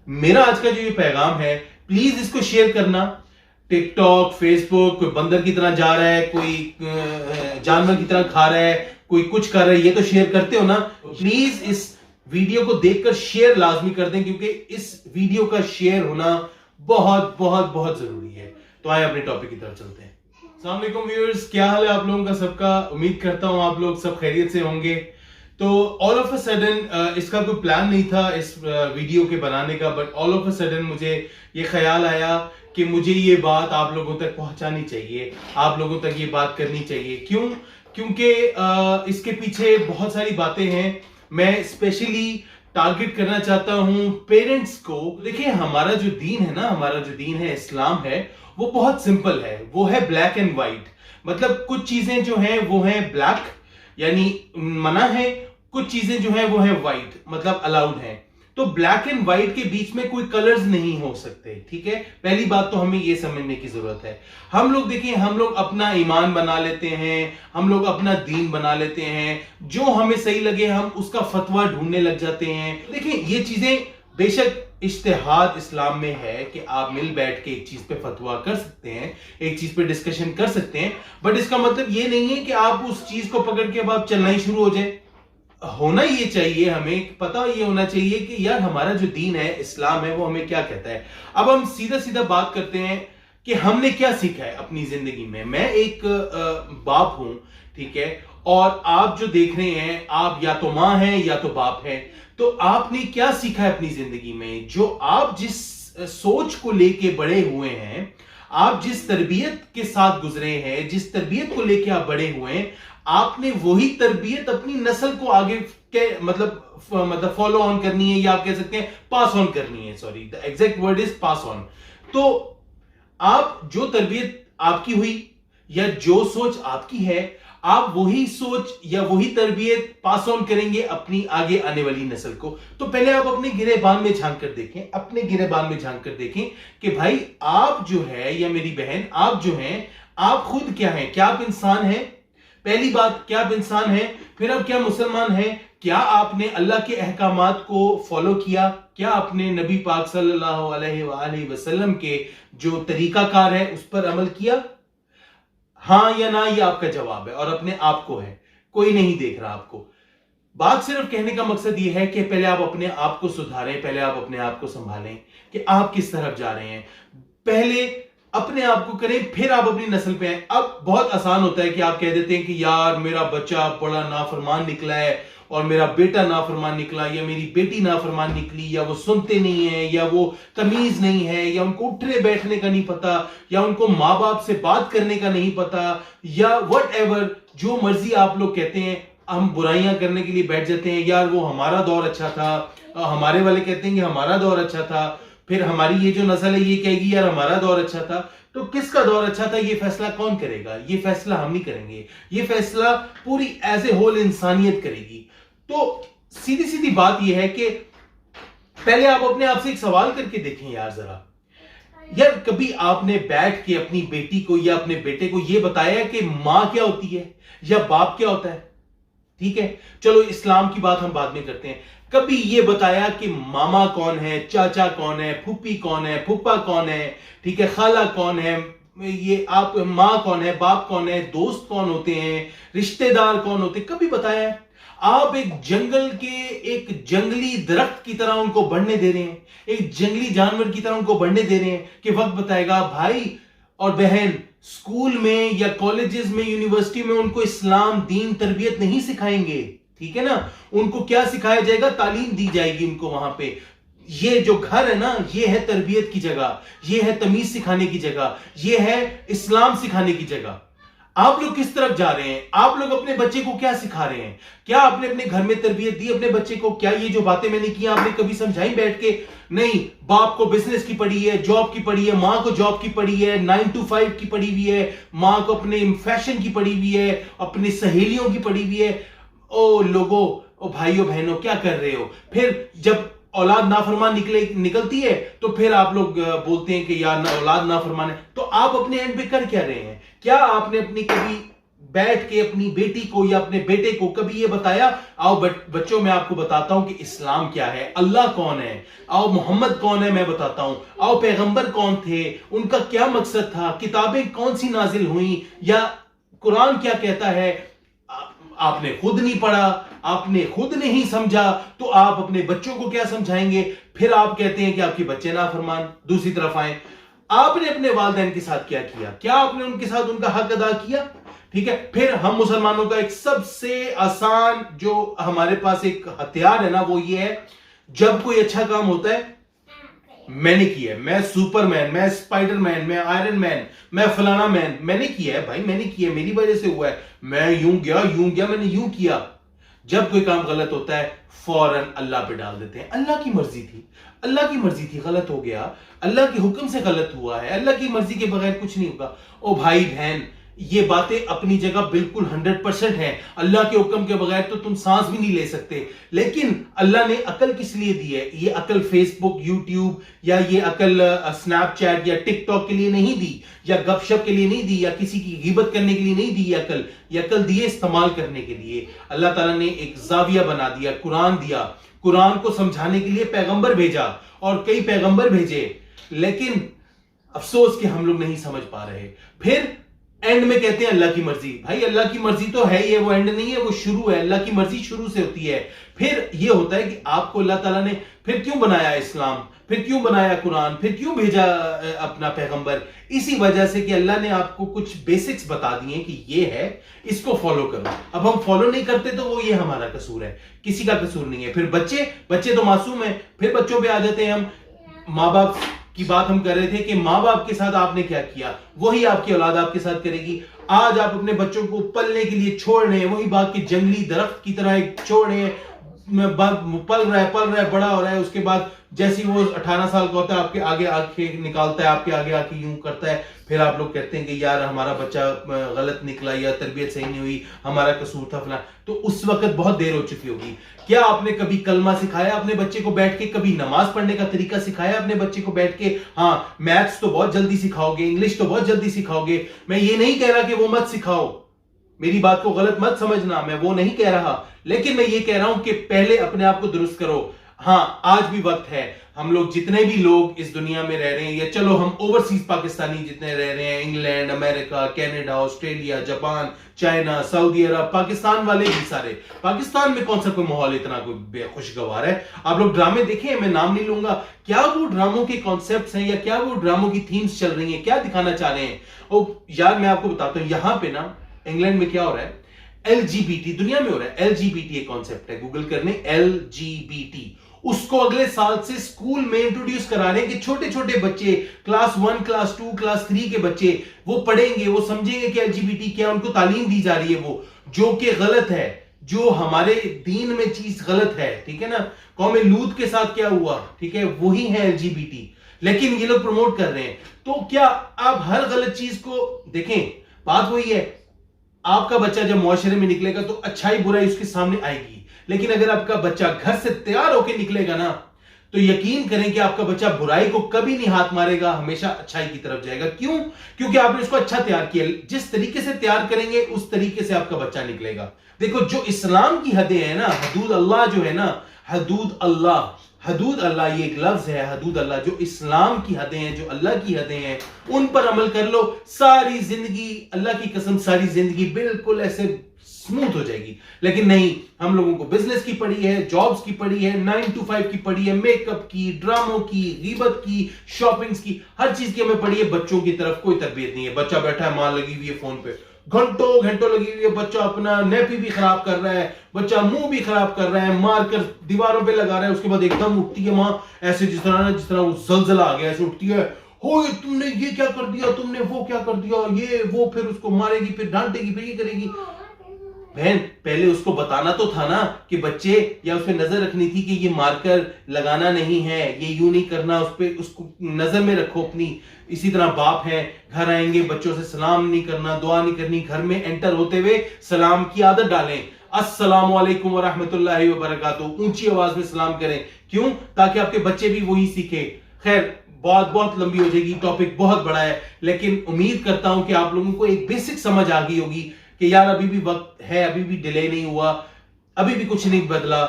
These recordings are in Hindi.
मेरा आज का जो ये पैगाम है, प्लीज इसको शेयर करना। टिकटॉक, फेसबुक, कोई बंदर की तरह जा रहा है, कोई जानवर की तरह खा रहा है, कोई कुछ कर रहा है, ये तो शेयर करते हो ना। प्लीज इस वीडियो को देखकर शेयर लाजमी कर दें, क्योंकि इस वीडियो का शेयर होना बहुत बहुत बहुत जरूरी है। तो आए अपने टॉपिक की तरफ चलते हैं। अस्सलाम वालेकुम व्यूअर्स, क्या हाल है आप लोगों का सबका। उम्मीद करता हूं आप लोग सब खैरियत से होंगे। तो ऑल ऑफ अ सडन, इसका कोई प्लान नहीं था इस वीडियो के बनाने का, but all of a sudden मुझे ये ख्याल आया कि मुझे ये बात आप लोगों तक पहुंचानी चाहिए, आप लोगों तक ये बात करनी चाहिए। क्यों? क्योंकि इसके पीछे बहुत सारी बातें हैं। मैं स्पेशली टारगेट करना चाहता हूं पेरेंट्स को। देखिए, हमारा जो दीन है ना, हमारा जो दीन है, इस्लाम है, वो बहुत सिंपल है। वो है ब्लैक एंड व्हाइट। मतलब कुछ चीजें जो हैं वो हैं ब्लैक, यानी मना है, कुछ चीजें जो हैं वो है व्हाइट, मतलब अलाउड है। तो ब्लैक एंड व्हाइट के बीच में कोई कलर्स नहीं हो सकते। ठीक है, पहली बात तो हमें ये समझने की जरूरत है। हम लोग देखिए, हम लोग अपना ईमान बना लेते हैं, हम लोग अपना दीन बना लेते हैं, जो हमें सही लगे हम उसका फतवा ढूंढने लग जाते हैं। देखिए, ये चीजें बेशक इज्तिहाद इस्लाम में है कि आप मिल बैठ के एक चीज पे फतवा कर सकते हैं, एक चीज पे डिस्कशन कर सकते हैं, बट इसका मतलब ये नहीं है कि आप उस चीज को पकड़ के अब आप चलना ही शुरू हो जाए। होना ये चाहिए, हमें पता ये होना चाहिए कि यार हमारा जो दीन है, इस्लाम है, वो हमें क्या कहता है। अब हम सीधा सीधा बात करते हैं कि हमने क्या सीखा है अपनी जिंदगी में। मैं एक बाप हूं, ठीक है, और आप जो देख रहे हैं, आप या तो मां हैं या तो बाप हैं। तो आपने क्या सीखा है अपनी जिंदगी में? जो आप जिस सोच को लेके बड़े हुए हैं, आप जिस तरबियत के साथ गुजरे हैं, जिस तरबियत को लेके आप बड़े हुए हैं, आपने वही तरबियत अपनी नस्ल को आगे के मतलब फॉलो ऑन करनी है, या आप कह सकते हैं पास ऑन करनी है। Sorry, the exact word is pass on. तो आप जो तरबियत आपकी हुई या जो सोच आपकी है, आप वही सोच या वही तरबियत पास ऑन करेंगे अपनी आगे आने वाली नस्ल को। तो पहले आप अपने गिरेबान में झांक कर देखें, अपने गिरेबान में झांक कर देखें कि भाई आप जो है, या मेरी बहन आप जो हैं, आप खुद क्या हैं? क्या आप इंसान हैं? पहली बात, क्या आप इंसान हैं? फिर आप क्या मुसलमान हैं? क्या आपने अल्लाह के अहकामात को फॉलो किया? क्या आपने नबी पाक सल्लल्लाहु अलैहि वसल्लम के जो तरीकाकार है उस पर अमल किया? हां या ना, ये आपका जवाब है, और अपने आप को है, कोई नहीं देख रहा आपको। बात सिर्फ कहने का मकसद यह है कि पहले आप अपने आप को सुधारें, पहले आप अपने आप को संभालें कि आप किस तरफ जा रहे हैं। पहले अपने आप को करें, फिर आप अपनी नस्ल पे आए। अब बहुत आसान होता है कि आप कह देते हैं कि यार मेरा बच्चा बड़ा नाफरमान निकला है, और मेरा बेटा नाफरमान निकला, या मेरी बेटी नाफरमान निकली, या वो सुनते नहीं है, या वो तमीज नहीं है, या उनको उठने बैठने का नहीं पता, या उनको माँ बाप से बात करने का नहीं पता, या वट एवर, जो मर्जी आप लोग कहते हैं। हम बुराइयां करने के लिए बैठ जाते हैं, यार वो हमारा दौर अच्छा था, हमारे वाले कहते हैं कि हमारा दौर अच्छा था, फिर हमारी ये जो नस्ल है ये कहेगी यार हमारा दौर अच्छा था। तो किसका दौर अच्छा था, ये फैसला कौन करेगा? ये फैसला हम नहीं करेंगे, ये फैसला पूरी एज ए होल इंसानियत करेगी। तो सीधी सीधी बात यह है कि पहले आप अपने आप से एक सवाल करके देखें यार जरा, यार कभी आपने बैठ के अपनी बेटी को या अपने बेटे को यह बताया कि मां क्या होती है या बाप क्या होता है? ठीक है, चलो इस्लाम की बात हम बाद में करते हैं। कभी ये बताया कि मामा कौन है, चाचा कौन है, फूफी कौन है, फूफा कौन है, ठीक है, खाला कौन है, ये आप माँ कौन है, बाप कौन है, दोस्त कौन होते हैं, रिश्तेदार कौन होते हैं? कभी बताया है? आप एक जंगल के एक जंगली दरख्त की तरह उनको बढ़ने दे रहे हैं, एक जंगली जानवर की तरह उनको बढ़ने दे रहे हैं कि वक्त बताएगा। भाई और बहन, स्कूल में या कॉलेजेस में, यूनिवर्सिटी में उनको इस्लाम, दीन, तरबियत नहीं सिखाएंगे, ठीक है ना। उनको क्या सिखाया जाएगा? तालीम दी जाएगी उनको वहां पे। ये जो घर है ना, ये है तरबियत की जगह, ये है तमीज सिखाने की जगह, ये है इस्लाम सिखाने की जगह। आप लोग किस तरफ जा रहे हैं? आप लोग अपने बच्चे को क्या सिखा रहे हैं? क्या आपने अपने घर में तरबियत दी अपने बच्चे को? क्या ये जो बातें मैंने की आपने कभी समझाई बैठ के? नहीं। बाप को बिजनेस की पड़ी है, जॉब की पड़ी है, मां को जॉब की पड़ी है, 9 to 5 की पड़ी हुई है, मां को अपने फैशन की पड़ी हुई है, अपनी सहेलियों की पड़ी हुई है। ओ लोगों, ओ भाइयों बहनों, क्या कर रहे हो? फिर जब औलाद नाफरमान निकलती है तो फिर आप लोग बोलते हैं कि यार औलाद नाफरमान है। तो आप अपने एंड पे कर क्या रहे हैं? क्या आपने अपनी कभी बैठ के अपनी बेटी को या अपने बेटे को कभी ये बताया, आओ बच्चों मैं आपको बताता हूं कि इस्लाम क्या है, अल्लाह कौन है, आओ मोहम्मद कौन है मैं बताता हूं, आओ पैगंबर कौन थे, उनका क्या मकसद था, किताबें कौन सी नाजिल हुई, या कुरान क्या कहता है। आपने खुद नहीं पढ़ा, आपने खुद नहीं समझा, तो आप अपने बच्चों को क्या समझाएंगे। फिर आप कहते हैं कि आपके बच्चे नाफरमान। दूसरी तरफ आए, आपने अपने वालिदैन के साथ क्या किया, क्या आपने उनके साथ उनका हक अदा किया। ठीक है, फिर हम मुसलमानों का एक सबसे आसान जो हमारे पास एक हथियार है ना, वो ये है, जब कोई अच्छा काम होता है मैंने किया है, मैं सुपरमैन, मैं स्पाइडरमैन, मैं आयरन मैन, मैं फलाना मैन, मैंने किया है भाई, मैंने किया है, मेरी वजह से हुआ है, मैं यूं गया मैंने यूं किया। जब कोई काम गलत होता है फौरन अल्लाह पे डाल देते हैं, अल्लाह की मर्जी थी, अल्लाह की मर्जी थी, गलत हो गया, अल्लाह के हुक्म से गलत हुआ है, अल्लाह की मर्जी के बगैर कुछ नहीं होगा। ओ भाई बहन, ये बातें अपनी जगह बिल्कुल 100% है, अल्लाह के हुक्म के बगैर तो तुम सांस भी नहीं ले सकते। लेकिन अल्लाह ने अकल किस लिए दी है? ये अकल फेसबुक, यूट्यूब या ये अकल स्नैपचैट या टिकटॉक के लिए नहीं दी, या गपशप के लिए नहीं दी, या किसी की गिबत करने के लिए नहीं दी। ये अकल दी है इस्तेमाल करने के लिए। अल्लाह ताला ने एक जाविया बना दिया, कुरान दिया, कुरान को समझाने के लिए पैगंबर भेजा और कई पैगंबर भेजे, लेकिन अफसोस कि हम लोग नहीं समझ पा रहे। फिर एंड में कहते हैं अल्लाह की मर्जी। भाई अल्लाह की मर्जी तो है ही है, वो एंड नहीं है, वो शुरू है। अल्लाह की मर्जी शुरू से होती है। फिर ये होता है कि आपको अल्लाह ताला ने फिर क्यों बनाया इस्लाम, फिर क्यों बनाया कुरान, फिर क्यों भेजा अपना पैगंबर? इसी वजह से कि अल्लाह ने आपको कुछ बेसिक्स बता दिए कि ये है, इसको फॉलो करो। अब हम फॉलो नहीं करते तो वो ये हमारा कसूर है, किसी का कसूर नहीं है। फिर बच्चे तो मासूम है। फिर बच्चों पे आ जाते हैं हम। माँ बाप की बात हम कर रहे थे कि माँ बाप के साथ आपने क्या किया, वही आपकी औलाद आपके साथ करेगी। आज आप अपने बच्चों को पलने के लिए छोड़ रहे हैं, वही बात कि जंगली दरख्त की तरह एक छोड़ रहे हैं, पल रहा है, बड़ा हो रहा है। उसके बाद जैसे वो 18 साल का होता है, आपके आगे आंखें निकालता है, आपके आगे आके यूं करता है। फिर आप लोग कहते हैं कि यार हमारा बच्चा गलत निकला या तरबियत सही नहीं हुई, हमारा कसूर था फला। तो उस वक्त बहुत देर हो चुकी होगी। क्या आपने कभी कलमा सिखाया अपने बच्चे को बैठ के? कभी नमाज पढ़ने का तरीका सिखाया अपने बच्चे को बैठ के? हाँ, मैथ्स तो बहुत जल्दी सिखाओगे, इंग्लिश तो बहुत जल्दी सिखाओगे। मैं ये नहीं कह रहा कि वो मत सिखाओ, मेरी बात को गलत मत समझना, मैं वो नहीं कह रहा। लेकिन मैं ये कह रहा हूं कि पहले अपने आप को दुरुस्त करो। हाँ, आज भी वक्त है। हम लोग जितने भी लोग इस दुनिया में रह रहे हैं, या चलो हम ओवरसीज पाकिस्तानी जितने रह रहे हैं, England, America, Canada, Australia, Japan, China, सऊदी अरब, पाकिस्तान वाले भी सारे। पाकिस्तान में कौन सा कोई माहौल इतना कोई खुशगवार है? आप लोग ड्रामे देखें, मैं नाम नहीं लूंगा, क्या वो ड्रामों के कॉन्सेप्ट्स हैं या क्या वो ड्रामों की थीम्स चल रही हैं, क्या दिखाना चाह रहे हैं? ओ यार, मैं आपको बताता हूं, यहां पे ना इंग्लैंड में क्या हो रहा है, एलजीबीटी दुनिया में हो रहा है। एलजीबीटी एक कॉन्सेप्ट है, गूगल करने एलजीबीटी। उसको अगले साल से स्कूल में इंट्रोड्यूस करा रहे हैं कि छोटे छोटे बच्चे, क्लास 1, क्लास 2, क्लास 3 के बच्चे वो पढ़ेंगे, वो समझेंगे कि एलजीबीटी क्या, उनको तालीम दी जा रही है वो, जो कि गलत है, जो हमारे दीन में चीज गलत है। ठीक है ना? कौम लूत के साथ क्या हुआ, ठीक है, वही है एलजीबीटी, लेकिन ये लोग प्रमोट कर रहे हैं। तो क्या आप हर गलत चीज को देखें? बात वही है, आपका बच्चा जब मुआशरे में निकलेगा तो अच्छाई बुराई उसके सामने आएगी, लेकिन अगर आपका बच्चा घर से तैयार होकर निकलेगा ना, तो यकीन करें कि आपका बच्चा बुराई को कभी नहीं हाथ मारेगा, हमेशा अच्छाई की तरफ जाएगा। क्यों? क्योंकि आपने उसको अच्छा तैयार किया। जिस तरीके से तैयार करेंगे उस तरीके से आपका बच्चा निकलेगा। देखो, जो इस्लाम की हदें हैं ना, हदूद अल्लाह जो है ना, हदूद अल्लाह ये एक लफ्ज है, हदूद अल्लाह, जो इस्लाम की हदें हैं, जो अल्लाह की हदें हैं, उन पर अमल कर लो, सारी जिंदगी, अल्लाह की कसम, सारी जिंदगी बिल्कुल ऐसे स्मूथ हो जाएगी। लेकिन नहीं, हम लोगों को बिजनेस की पड़ी है, जॉब्स की पड़ी है, 9 to 5 की पड़ी है, मेकअप की, ड्रामों की, गीबत की, शॉपिंग्स की, हर चीज की हमें पड़ी है। बच्चों की तरफ कोई तरबियत नहीं है। बच्चा बैठा है, मां लगी हुई है फोन पे, घंटों लगी हुई है, बच्चा अपना नेपी भी खराब कर रहा है, बच्चा मुंह भी खराब कर रहा है, मारकर दीवारों पे लगा रहा है। उसके बाद एकदम उठती है मां, ऐसे जिस तरह वो जलजला आ गया, ऐसे उठती है, हो तुमने ये क्या कर दिया, तुमने वो क्या कर दिया, ये वो, फिर उसको मारेगी, फिर डांटेगी, फिर ये करेगी। बहन, पहले उसको बताना तो था ना कि बच्चे, या उस पर नजर रखनी थी कि ये मार्कर लगाना नहीं है, ये यूं नहीं करना, उस पर उसको नजर में रखो अपनी। इसी तरह बाप है, घर आएंगे, बच्चों से सलाम नहीं करना, दुआ नहीं करनी, घर में एंटर होते हुए सलाम की आदत डालें, अस्सलाम वालेकुम व रहमतुल्लाहि व बरकातुहू, ऊंची आवाज में सलाम करें। क्यों? ताकि आपके बच्चे भी वही सीखे। खैर, बहुत लंबी हो जाएगी, टॉपिक बहुत बड़ा है, लेकिन उम्मीद करता हूं कि आप लोगों को एक बेसिक समझ आ गई होगी। कि यार अभी भी वक्त है, अभी भी डिले नहीं हुआ, अभी भी कुछ नहीं बदला।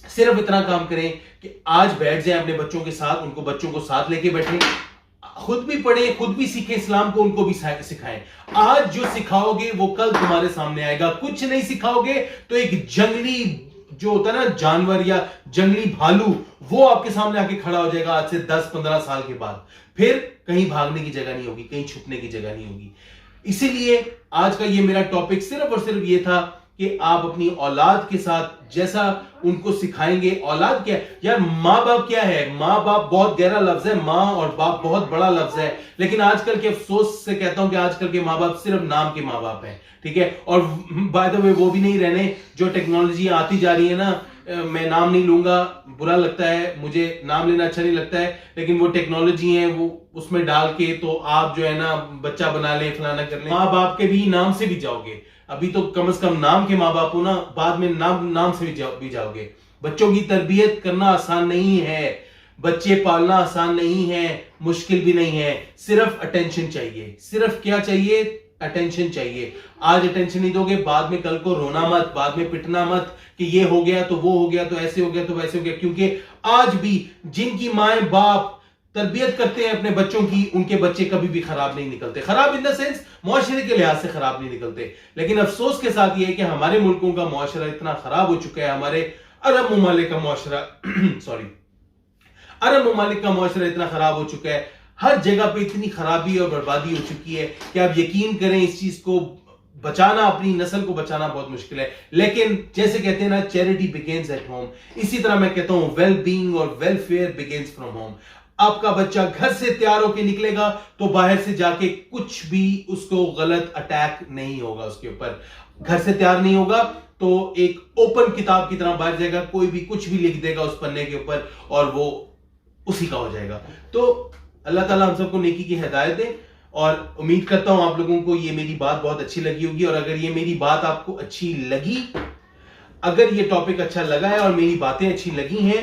सिर्फ इतना काम करें कि आज बैठ जाएं अपने बच्चों के साथ, उनको बच्चों को साथ लेके बैठें, खुद भी पढ़ें, खुद भी सीखें इस्लाम को, उनको भी सिखाएं। आज जो सिखाओगे वो कल तुम्हारे सामने आएगा। कुछ नहीं सिखाओगे तो एक जंगली जो होता है ना जानवर या जंगली भालू, वो आपके सामने आके खड़ा हो जाएगा आज से 10-15 साल के बाद। फिर कहीं भागने की जगह नहीं होगी, कहीं छुपने की जगह नहीं होगी। इसीलिए आज का ये मेरा टॉपिक सिर्फ और सिर्फ ये था कि आप अपनी औलाद के साथ जैसा उनको सिखाएंगे। औलाद क्या है यार, माँ बाप क्या है? माँ बाप बहुत गहरा लफ्ज है, माँ और बाप बहुत बड़ा लफ्ज है, लेकिन आजकल के अफसोस से कहता हूं कि आजकल के माँ बाप सिर्फ नाम के माँ बाप हैं, ठीक है। और बाय द वे वो भी नहीं रहने, जो टेक्नोलॉजी आती जा रही है ना, मैं नाम नहीं लूंगा, बुरा लगता है, मुझे नाम लेना अच्छा नहीं लगता है, लेकिन वो टेक्नोलॉजी है, वो उसमें डाल के तो आप जो है ना बच्चा बना ले, फलाना कर ले। माँ बाप के भी नाम से भी जाओगे, अभी तो कम से कम नाम के माँ बाप हो ना, बाद में नाम से भी जाओगे। बच्चों की तरबियत करना आसान नहीं है, बच्चे पालना आसान नहीं है, मुश्किल भी नहीं है। सिर्फ अटेंशन चाहिए। सिर्फ क्या चाहिए? अटेंशन चाहिए। आज अटेंशन नहीं दोगे, बाद में कल को रोना मत, बाद में पिटना मत कि ये हो गया तो वो हो गया तो ऐसे हो गया तो वैसे हो गया। क्योंकि आज भी जिनकी माए बाप तरबियत करते हैं अपने बच्चों की, उनके बच्चे कभी भी खराब नहीं निकलते। खराब इन द सेंस मुआशरे के लिहाज से खराब नहीं निकलते। लेकिन अफसोस के साथ यह है कि हमारे मुल्कों का मुआशरा इतना खराब हो चुका है, हमारे अरब ममालिक का मुआशरा अरब ममालिक का मुआशरा इतना खराब हो चुका है, हर जगह पे इतनी खराबी और बर्बादी हो चुकी है कि आप यकीन करें इस चीज को बचाना, अपनी नस्ल को बचाना बहुत मुश्किल है। लेकिन जैसे कहते हैं ना, चैरिटी बिगिंस एट होम, इसी तरह मैं कहता हूं वेल बीइंग और वेलफेयर बिगिंस फ्रॉम होम। आपका बच्चा घर से तैयार होकर निकलेगा तो बाहर से जाके कुछ भी उसको गलत अटैक नहीं होगा उसके ऊपर। घर से तैयार नहीं होगा तो एक ओपन किताब की तरह बाहर जाएगा, कोई भी कुछ भी लिख देगा उस पन्ने के ऊपर और वो उसी का हो जाएगा। तो अल्लाह ताला हम सबको नेकी की हिदायत दे, और उम्मीद करता हूं आप लोगों को ये मेरी बात बहुत अच्छी लगी होगी। और अगर ये मेरी बात आपको अच्छी लगी, अगर ये टॉपिक अच्छा लगा है और मेरी बातें अच्छी लगी हैं,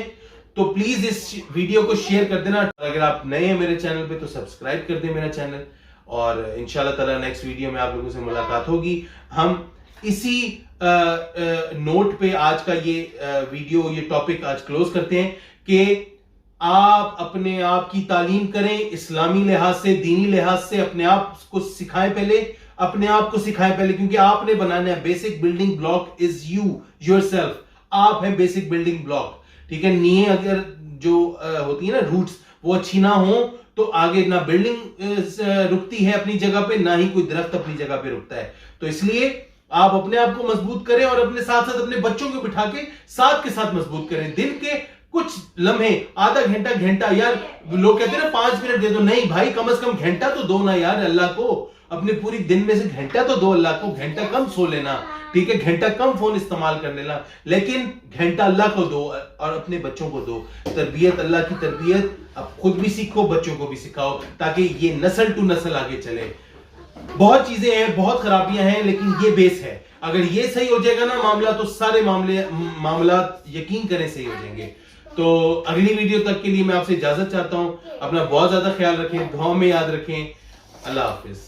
तो प्लीज इस वीडियो को शेयर कर देना। अगर आप नए हैं मेरे चैनल पे तो सब्सक्राइब कर दें मेरा चैनल, और इंशाल्लाह ताला नेक्स्ट वीडियो में आप लोगों से मुलाकात होगी। हम इसी नोट पे आज का ये वीडियो, ये टॉपिक आज क्लोज करते हैं कि आप अपने आप की तालीम करें, इस्लामी लिहाज से, दीनी लिहाज से अपने आप को सिखाएं पहले, अपने आप को सिखाएं पहले, क्योंकि आपने बनाना है। Basic building block is you yourself, आप है बेसिक बिल्डिंग ब्लॉक, ठीक है। नींव अगर जो होती है ना, रूट्स, वो अच्छी ना हो तो आगे ना बिल्डिंग रुकती है अपनी जगह पे, ना ही कोई दरख्त अपनी जगह पे रुकता है। तो इसलिए आप अपने आप को मजबूत करें और अपने साथ साथ अपने बच्चों को बिठा के साथ के साथ मजबूत करें। दिन के कुछ लम्हे, आधा घंटा, यार लोग कहते हैं ना 5 मिनट दे दो, नहीं भाई, कम से कम घंटा तो दो ना यार अल्लाह को। अपने पूरी दिन में से घंटा तो दो अल्लाह को। घंटा कम सो लेना, ठीक है, घंटा कम फोन इस्तेमाल कर लेना, लेकिन घंटा अल्लाह को दो और अपने बच्चों को दो। तरबियत, अल्लाह की तरबियत अब खुद भी सीखो, बच्चों को भी सिखाओ, ताकि ये नस्ल टू नस्ल आगे चले। बहुत चीजें हैं, बहुत खराबियां हैं, लेकिन ये बेस है। अगर ये सही हो जाएगा ना मामला, तो सारे मामला यकीन करें सही हो जाएंगे। तो अगली वीडियो तक के लिए मैं आपसे इजाजत चाहता हूं। अपना बहुत ज्यादा ख्याल रखें, दुआओं में याद रखें। अल्लाह हाफिज।